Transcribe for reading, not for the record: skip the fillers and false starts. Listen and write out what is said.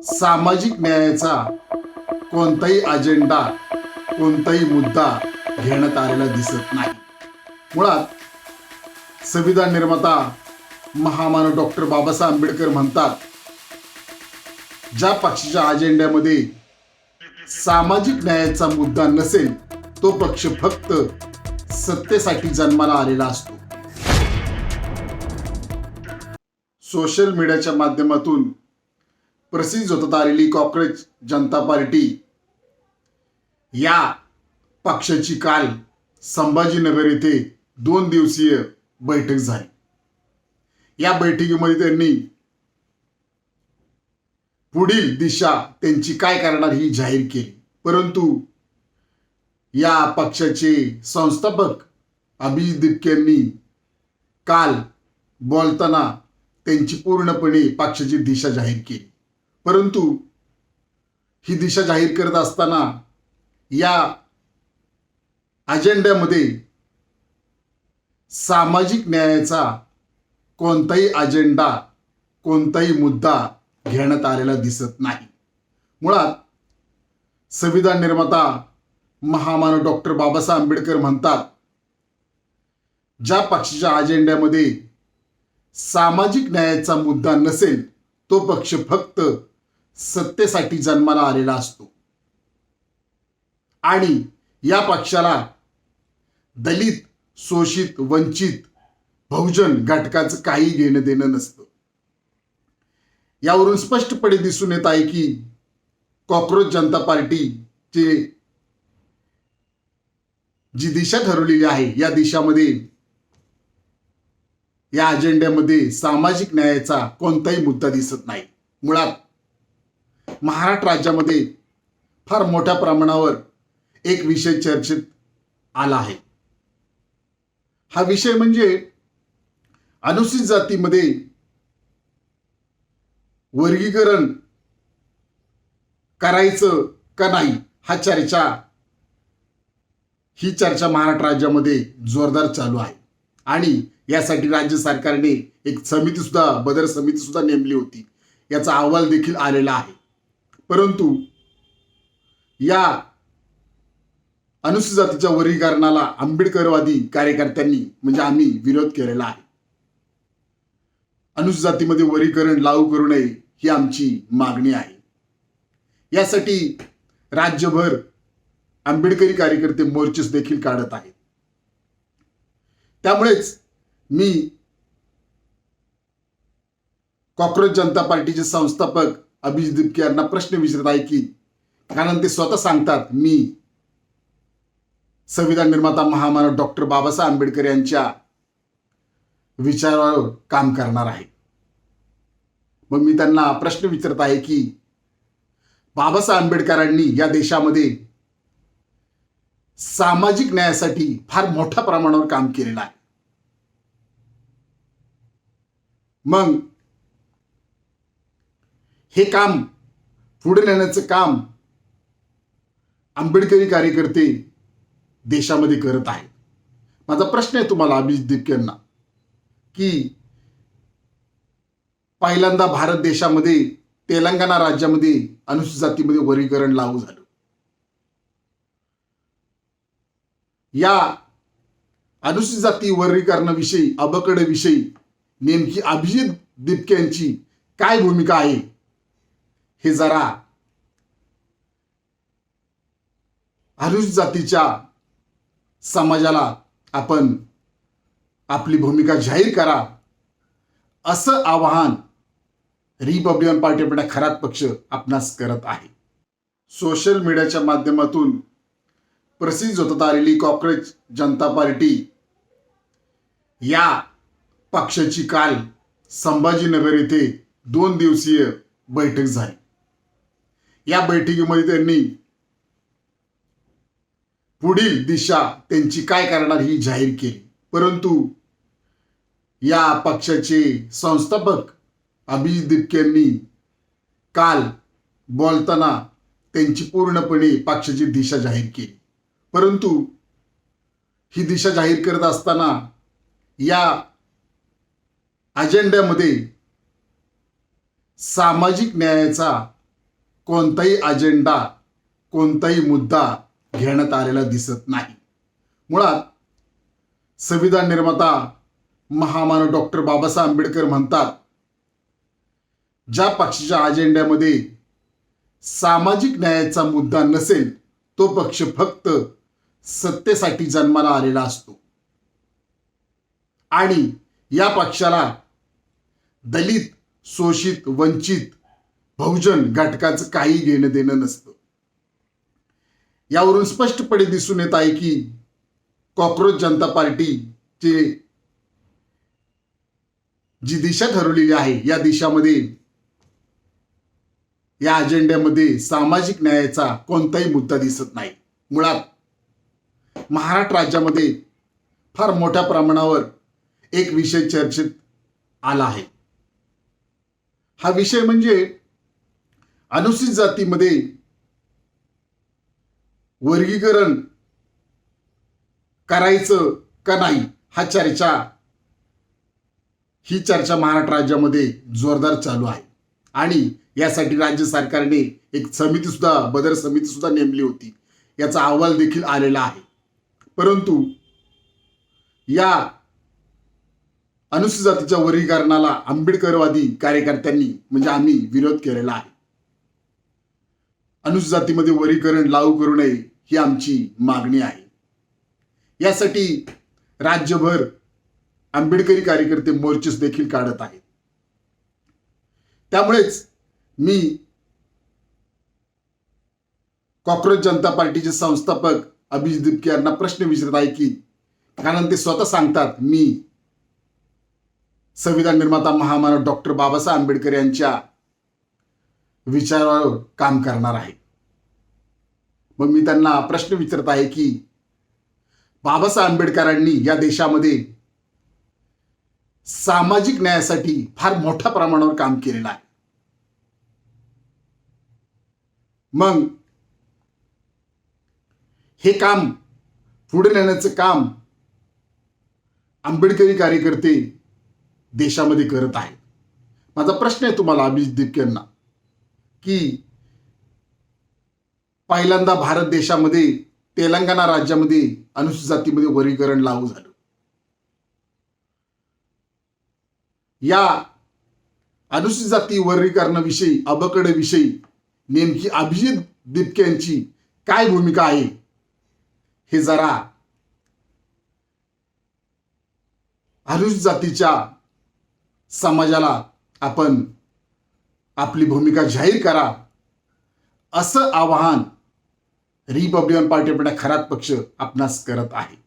सामाजिक न्यायाचा कोणताही अजेंडा, कोणताही मुद्दा घेण्यात आलेला दिसत नाही. मुळात संविधान निर्माता महामानव डॉक्टर बाबासाहेब आंबेडकर म्हणतात, ज्या पक्षाच्या अजेंड्यामध्ये सामाजिक न्यायाचा मुद्दा नसेल तो पक्ष फक्त सत्तेसाठी जन्माला आलेला असतो. सोशल मीडियाच्या माध्यमातून प्रसिद्ध होतात आलेली कॉक्रोच जनता पार्टी या पक्षाची काल संभाजीनगर येथे 2 दिवसीय बैठक झाली. या बैठकीमध्ये त्यांनी पुढील दिशा त्यांची काय करणार ही जाहीर केली. परंतु या पक्षाचे संस्थापक अभिजित दीपके यांनी काल बोलताना त्यांची पूर्णपणे पक्षाची दिशा जाहीर केली. परंतु ही दिशा जाहीर करत असताना या अजेंड्यामध्ये सामाजिक न्यायाचा कोणताही अजेंडा, कोणताही मुद्दा घेण्यात आलेला दिसत नाही. मुळात संविधान निर्माता महामानव डॉक्टर बाबासाहेब आंबेडकर म्हणतात, ज्या पक्षाच्या अजेंड्यामध्ये सामाजिक न्यायाचा मुद्दा नसेल तो पक्ष फक्त सत्तेसाठी जन्माला आलेला असतो आणि या पक्षाला दलित, शोषित, वंचित, बहुजन घटकाचं काही घेणं देणं नसतं. यावरून स्पष्टपणे दिसून येत आहे की कॉक्रोच जनता पार्टीचे जी दिशा ठरवलेली आहे या दिशामध्ये, या अजेंड्यामध्ये सामाजिक न्यायाचा कोणताही मुद्दा दिसत नाही. मुळात महाराष्ट्र राज्यामध्ये फार मोठ्या प्रमाणावर एक विषय चर्चेत आला आहे. हा विषय म्हणजे अनुसूचित जातीमध्ये वर्गीकरण करायचं का नाही ही चर्चा महाराष्ट्र राज्यामध्ये जोरदार चालू आहे. आणि यासाठी राज्य सरकारने एक बदर समिती सुद्धा नेमली होती. याचा अहवाल देखील आलेला आहे. परंतु या अनुसूचित जातीच्या वर्गीकरणाला आंबेडकरवादी कार्यकर्त्यांनी म्हणजे आम्ही विरोध केलेला आहे. अनुसूचित जातीमध्ये वर्गीकरण लागू करू नये ही आमची मागणी आहे. यासाठी राज्यभर आंबेडकरी कार्यकर्ते मोर्चे देखील काढत आहेत. त्यामुळेच मी कॉक्रोच जनता पार्टीचे संस्थापक अभिजित दीपके यांना प्रश्न विचारत आहे की, कारण ते स्वतः सांगतात, मी संविधान निर्माता महामानव डॉक्टर बाबासाहेब आंबेडकर यांच्या विचारावर काम करणार आहे. मग मी त्यांना प्रश्न विचारत आहे की, बाबासाहेब आंबेडकरांनी या देशामध्ये सामाजिक न्यायासाठी फार मोठ्या प्रमाणावर काम केलेलं आहे. मग हे काम पुढे नेण्याचं काम आंबेडकरी कार्यकर्ते देशामध्ये करत आहेत. माझा प्रश्न आहे तुम्हाला अभिजित दीपके यांना की, पहिल्यांदा भारत देशामध्ये तेलंगणा राज्यामध्ये अनुसूचित जातीमध्ये वर्गीकरण लागू झालं. या अनुसूचित जाती वर्गीकरणाविषयी, अबकडविषयी नेमकी अभिजित दीपके यांची काय भूमिका आहे हे जरा अनुसूचित जातीच्या समाजाला आपण आपली भूमिका जाहीर करा, असं आवाहन रिपब्लिकन पार्टी ऑफ खरात पक्ष आपणास करत आहे. सोशल मीडियाच्या माध्यमातून प्रसिद्ध होतात आलेली कॉक्रोच जनता पार्टी या पक्षाची काल संभाजीनगर येथे 2 दिवसीय बैठक झाली. या बैठकीमध्ये त्यांनी पुढील दिशा त्यांची काय करणार ही जाहीर केली. परंतु या पक्षाचे संस्थापक अभिजित दीपके यांनी काल बोलताना त्यांची पूर्णपणे पक्षाची दिशा जाहीर केली. परंतु ही दिशा जाहीर करत असताना या अजेंड्यामध्ये सामाजिक न्यायाचा कोणताही अजेंडा, कोणताही मुद्दा घेण्यात आलेला दिसत नाही. मुळात संविधान निर्माता महामानव डॉक्टर बाबासाहेब आंबेडकर म्हणतात, ज्या पक्षाच्या अजेंड्यामध्ये सामाजिक न्यायाचा मुद्दा नसेल तो पक्ष फक्त सत्तेसाठी जन्माला आलेला असतो आणि या पक्षाला दलित, शोषित, वंचित, बहुजन घटकाचं काही घेणं देणं नसतं. यावरून स्पष्टपणे दिसून येत आहे की कॉक्रोच जनता पार्टीचे जी दिशा ठरवलेली आहे या दिशामध्ये, या अजेंड्यामध्ये सामाजिक न्यायाचा कोणताही मुद्दा दिसत नाही. मुळात महाराष्ट्र राज्यामध्ये फार मोठ्या प्रमाणावर एक विषय चर्चेत आला आहे. हा विषय म्हणजे अनुसूचित जातीमध्ये वर्गीकरण करायचं का नाही ही चर्चा महाराष्ट्र राज्यामध्ये जोरदार चालू आहे आणि यासाठी राज्य सरकारने एक बदर समिती सुद्धा नेमली होती. याचा अहवाल देखील आलेला आहे. परंतु या अनुसूचित जातीच्या वर्गीकरणाला आंबेडकरवादी कार्यकर्त्यांनी म्हणजे आम्ही विरोध केलेला आहे. अनुसूचित जातीमध्ये वर्गीकरण लागू करू नये ही आमची मागणी आहे. यासाठी राज्यभर आंबेडकरी कार्यकर्ते मोर्चे देखील काढत आहेत. त्यामुळेच मी कॉक्रोच जनता पार्टीचे संस्थापक अभिजित दिपके यांना प्रश्न विचारत आहे की, कारण ते स्वतः सांगतात मी संविधान निर्माता महामानव डॉक्टर बाबासाहेब आंबेडकर यांच्या विचारावर काम करणार आहे. मग मी त्यांना प्रश्न विचारत आहे की बाबासाहेब आंबेडकरांनी या देशामध्ये सामाजिक न्यायासाठी फार मोठ्या प्रमाणावर काम केलेलं आहे. मग हे काम पुढे नेण्याचं काम आंबेडकरी कार्यकर्ते देशामध्ये करत आहेत. माझा प्रश्न आहे तुम्हाला अभिजित दिपके यांना की पहिल्यांदा भारत देशामध्ये तेलंगणा राज्यामध्ये अनुसूचित जातीमध्ये वर्गीकरण लागू झालं. या अनुसूचित जाती वर्गीकरणाविषयी अबकडविषयी नेमकी अभिजित दिपके यांची काय भूमिका आहे हे जरा अनुसूचित जातीच्या समाजाला आपण आपली भूमिका जाहीर करा असं आवाहन रिपब्लिकन पार्टी खरात पक्ष आपणास करत आहे.